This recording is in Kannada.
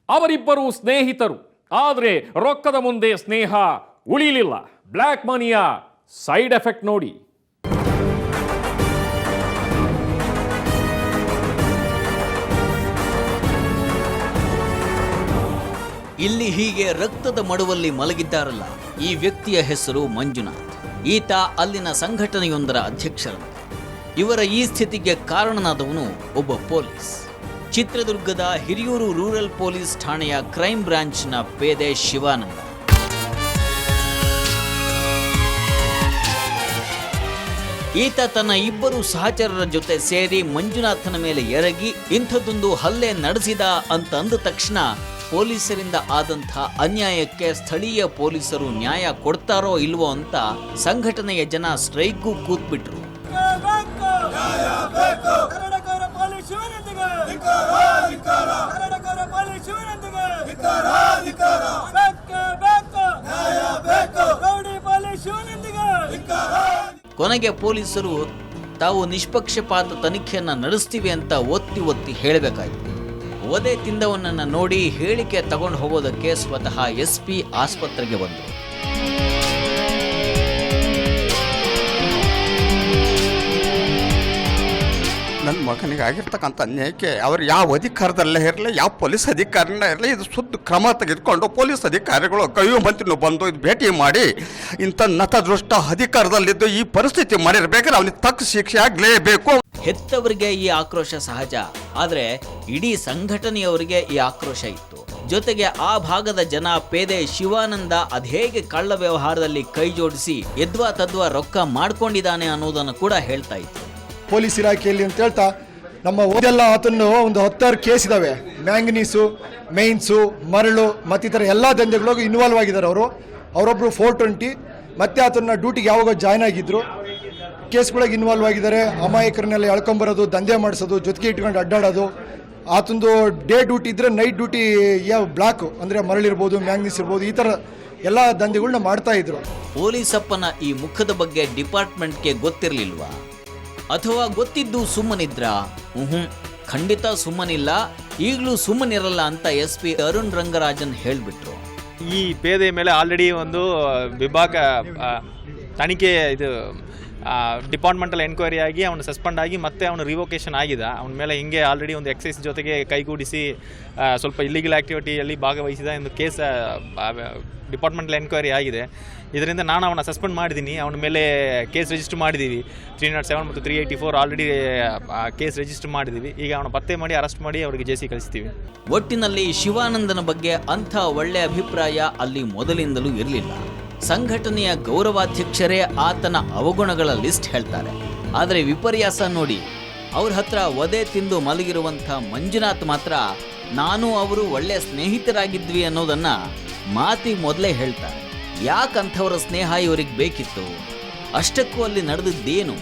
ಅವರಿಬ್ಬರು ಸ್ನೇಹಿತರು, ಆದರೆ ರೊಕ್ಕದ ಮುಂದೆ ಸ್ನೇಹ ಉಳಿಲಿಲ್ಲ. ಬ್ಲ್ಯಾಕ್ ಮನಿಯ ಸೈಡ್ ಎಫೆಕ್ಟ್ ನೋಡಿ. ಇಲ್ಲಿ ಹೀಗೆ ರಕ್ತದ ಮಡುವಲ್ಲಿ ಮಲಗಿದ್ದಾರಲ್ಲ, ಈ ವ್ಯಕ್ತಿಯ ಹೆಸರು ಮಂಜುನಾಥ್. ಈತ ಅಲ್ಲಿನ ಸಂಘಟನೆಯೊಂದರ ಅಧ್ಯಕ್ಷರಂತೆ. ಇವರ ಈ ಸ್ಥಿತಿಗೆ ಕಾರಣನಾದವನು ಒಬ್ಬ ಪೊಲೀಸ್. ಚಿತ್ರದುರ್ಗದ ಹಿರಿಯೂರು ರೂರಲ್ ಪೊಲೀಸ್ ಠಾಣೆಯ ಕ್ರೈಮ್ ಬ್ರಾಂಚ್ನ ಪೇದೆ ಶಿವಾನಂದ. ಈತ ತನ್ನ ಇಬ್ಬರು ಸಹಚರರ ಜೊತೆ ಸೇರಿ ಮಂಜುನಾಥನ ಮೇಲೆ ಎರಗಿ ಇಂಥದ್ದೊಂದು ಹಲ್ಲೆ ನಡೆಸಿದ ಅಂತ ಅಂದ ತಕ್ಷಣ ಪೊಲೀಸರಿಂದ ಆದಂಥ ಅನ್ಯಾಯಕ್ಕೆ ಸ್ಥಳೀಯ ಪೊಲೀಸರು ನ್ಯಾಯ ಕೊಡ್ತಾರೋ ಇಲ್ವೋ ಅಂತ ಸಂಘಟನೆಯ ಜನ ಸ್ಟ್ರೈಕ್ಗೂ ಕೂತ್ಬಿಟ್ರು. ಕೊನೆಗೆ ಪೊಲೀಸರು ತಾವು ನಿಷ್ಪಕ್ಷಪಾತ ತನಿಖೆಯನ್ನ ನಡೆಸ್ತೀವಿ ಅಂತ ಒತ್ತಿ ಒತ್ತಿ ಹೇಳಬೇಕಾಯಿತು. ವಧೆ ತಿಂದವನನ್ನು ನೋಡಿ ಹೇಳಿಕೆ ತಗೊಂಡು ಹೋಗೋದಕ್ಕೆ ಸ್ವತಃ SP ಆಸ್ಪತ್ರೆಗೆ ಬಂದರು. ನನ್ನ ಮಗನಿಗೆ ಆಗಿರ್ತಕ್ಕಂಥ ಅನ್ಯಾಯಕ್ಕೆ ಅವರು ಯಾವ ಅಧಿಕಾರದಲ್ಲೇ ಇರಲಿ, ಯಾವ ಪೊಲೀಸ್ ಅಧಿಕಾರಿನೇ ಇರಲಿ, ಇದು ಸುದ್ದ ಕ್ರಮ ತೆಗೆದುಕೊಂಡು ಪೊಲೀಸ್ ಅಧಿಕಾರಿಗಳು ಕೈಯೂ ಮಂತ್ರಿನೂ ಬಂದು ಇದು ಭೇಟಿ ಮಾಡಿ ಇಂಥ ನತದೃಷ್ಟ ಅಧಿಕಾರದಲ್ಲಿದ್ದು ಈ ಪರಿಸ್ಥಿತಿ ಮಾಡಿರ್ಬೇಕಾದ್ರೆ ಅವನಿಗೆ ತಕ್ಕ ಶಿಕ್ಷೆ ಆಗಲೇಬೇಕು. ಹೆತ್ತವರಿಗೆ ಈ ಆಕ್ರೋಶ ಸಹಜ, ಆದರೆ ಇಡೀ ಸಂಘಟನೆಯವರಿಗೆ ಈ ಆಕ್ರೋಶ ಇತ್ತು. ಜೊತೆಗೆ ಆ ಭಾಗದ ಜನ ಪೇದೆ ಶಿವಾನಂದ ಅದ್ಹೇಗೆ ಕಳ್ಳ ವ್ಯವಹಾರದಲ್ಲಿ ಕೈ ಜೋಡಿಸಿ ಎದ್ವಾ ತದ್ವಾ ರೊಕ್ಕ ಮಾಡ್ಕೊಂಡಿದ್ದಾನೆ ಅನ್ನೋದನ್ನು ಕೂಡ ಹೇಳ್ತಾ ಇತ್ತು. ಪೊಲೀಸ್ ಇಲಾಖೆಯಲ್ಲಿ ಅಂತ ಹೇಳ್ತಾ ನಮ್ಮ ಓದೆಲ್ಲ ಆತನ್ನು ಒಂದು 10 ಕೇಸ್ ಇದಾವೆ. ಮ್ಯಾಂಗನೀಸು, ಮೈನ್ಸು, ಮರಳು ಮತ್ತಿತರ ಎಲ್ಲ ದಂಧೆಗಳಿಗೂ ಇನ್ವಾಲ್ವ್ ಆಗಿದ್ದಾರೆ. ಅವರೊಬ್ಬರು 420 ಮತ್ತೆ ಆತನ ಡ್ಯೂಟಿಗೆ ಯಾವಾಗ ಜಾಯ್ನ್ ಆಗಿದ್ರು ಕೇಸ್ಗಳಿಗೆ ಇನ್ವಾಲ್ವ್ ಆಗಿದ್ದಾರೆ. ಅಮಾಯಕರನ್ನೆಲ್ಲ ಎಳ್ಕೊಂಬರೋದು, ದಂಧೆ ಮಾಡಿಸೋದು, ಜೊತೆಗೆ ಇಟ್ಕೊಂಡು ಅಡ್ಡಾಡೋದು. ಆತಂದು ಡೇ ಡ್ಯೂಟಿ ಇದ್ದರೆ ನೈಟ್ ಡ್ಯೂಟಿ ಯಾವ ಬ್ಲಾಕ್ ಅಂದರೆ ಮರಳಿರ್ಬೋದು, ಮ್ಯಾಂಗನೀಸ್ ಇರ್ಬೋದು, ಈ ಥರ ಎಲ್ಲ ದಂಧೆಗಳನ್ನ ಮಾಡ್ತಾ ಇದ್ರು. ಪೊಲೀಸಪ್ಪನ ಈ ಮುಖದ ಬಗ್ಗೆ ಡಿಪಾರ್ಟ್ಮೆಂಟ್ಗೆ ಗೊತ್ತಿರಲಿಲ್ವಾ? ಅಥವಾ ಗೊತ್ತಿದ್ದು ಸುಮ್ಮನಿದ್ರಾ? ಖಂಡಿತ ಸುಮ್ಮನಿಲ್ಲ, ಈಗಲೂ ಸುಮ್ಮನಿರಲ್ಲ ಅಂತ SP ಅರುಣ್ ರಂಗರಾಜನ್ ಹೇಳಿಬಿಟ್ರು. ಈ ಪೇದೆ ಮೇಲೆ ಆಲ್ರೆಡಿ ಒಂದು ವಿಭಾಗ ತನಿಖೆ ಇದು ಡಿಪಾರ್ಟ್ಮೆಂಟಲ್ ಎನ್ಕ್ವೈರಿ ಆಗಿ ಅವನು ಸಸ್ಪೆಂಡ್ ಆಗಿ ಮತ್ತೆ ಅವನು ರಿವೋಕೇಶನ್ ಆಗಿದೆ. ಅವನ ಮೇಲೆ ಹಿಂಗೆ ಆಲ್ರೆಡಿ ಒಂದು ಎಕ್ಸೈಸ್ ಜೊತೆಗೆ ಕೈಗೂಡಿಸಿ ಸ್ವಲ್ಪ ಇಲ್ಲಿಗಲ್ ಆ್ಯಕ್ಟಿವಿಟಿಯಲ್ಲಿ ಭಾಗವಹಿಸಿದ ಒಂದು ಕೇಸ್ ಡಿಪಾರ್ಟ್ಮೆಂಟಲ್ ಎನ್ಕ್ವೈರಿ ಆಗಿದೆ. ಇದರಿಂದ ನಾನು ಅವನ ಸಸ್ಪೆಂಡ್ ಮಾಡಿದ್ದೀನಿ. ಅವನ ಮೇಲೆ ಕೇಸ್ ರಿಜಿಸ್ಟರ್ ಮಾಡಿದ್ದೀವಿ. 307 ಮತ್ತು 384 ಆಲ್ರೆಡಿ ಕೇಸ್ ರಿಜಿಸ್ಟರ್ ಮಾಡಿದ್ದೀವಿ. ಈಗ ಅವನ ಪತ್ತೆ ಮಾಡಿ ಅರೆಸ್ಟ್ ಮಾಡಿ ಅವರಿಗೆ ಜೇಸಿ ಕಳಿಸ್ತೀವಿ. ಒಟ್ಟಿನಲ್ಲಿ ಶಿವಾನಂದನ ಬಗ್ಗೆ ಅಂಥ ಒಳ್ಳೆ ಅಭಿಪ್ರಾಯ ಅಲ್ಲಿ ಮೊದಲಿಂದಲೂ ಇರಲಿಲ್ಲ. ಸಂಘಟನೆಯ ಗೌರವಾಧ್ಯಕ್ಷರೇ ಆತನ ಅವಗುಣಗಳ ಲಿಸ್ಟ್ ಹೇಳ್ತಾರೆ. ಆದರೆ ವಿಪರ್ಯಾಸ ನೋಡಿ, ಅವ್ರ ಹತ್ರ ವಧೆ ತಿಂದು ಮಲಗಿರುವಂಥ ಮಂಜುನಾಥ್ ಮಾತ್ರ ನಾನು ಅವರು ಒಳ್ಳೆ ಸ್ನೇಹಿತರಾಗಿದ್ವಿ ಅನ್ನೋದನ್ನ ಮಾತಿಗೆ ಮೊದಲೇ ಹೇಳ್ತಾರೆ. ಯಾಕಂಥವರ ಸ್ನೇಹ ಇವರಿಗೆ ಬೇಕಿತ್ತು? ಅಷ್ಟಕ್ಕೂ ಅಲ್ಲಿ ನಡೆದಿದ್ದೇನು?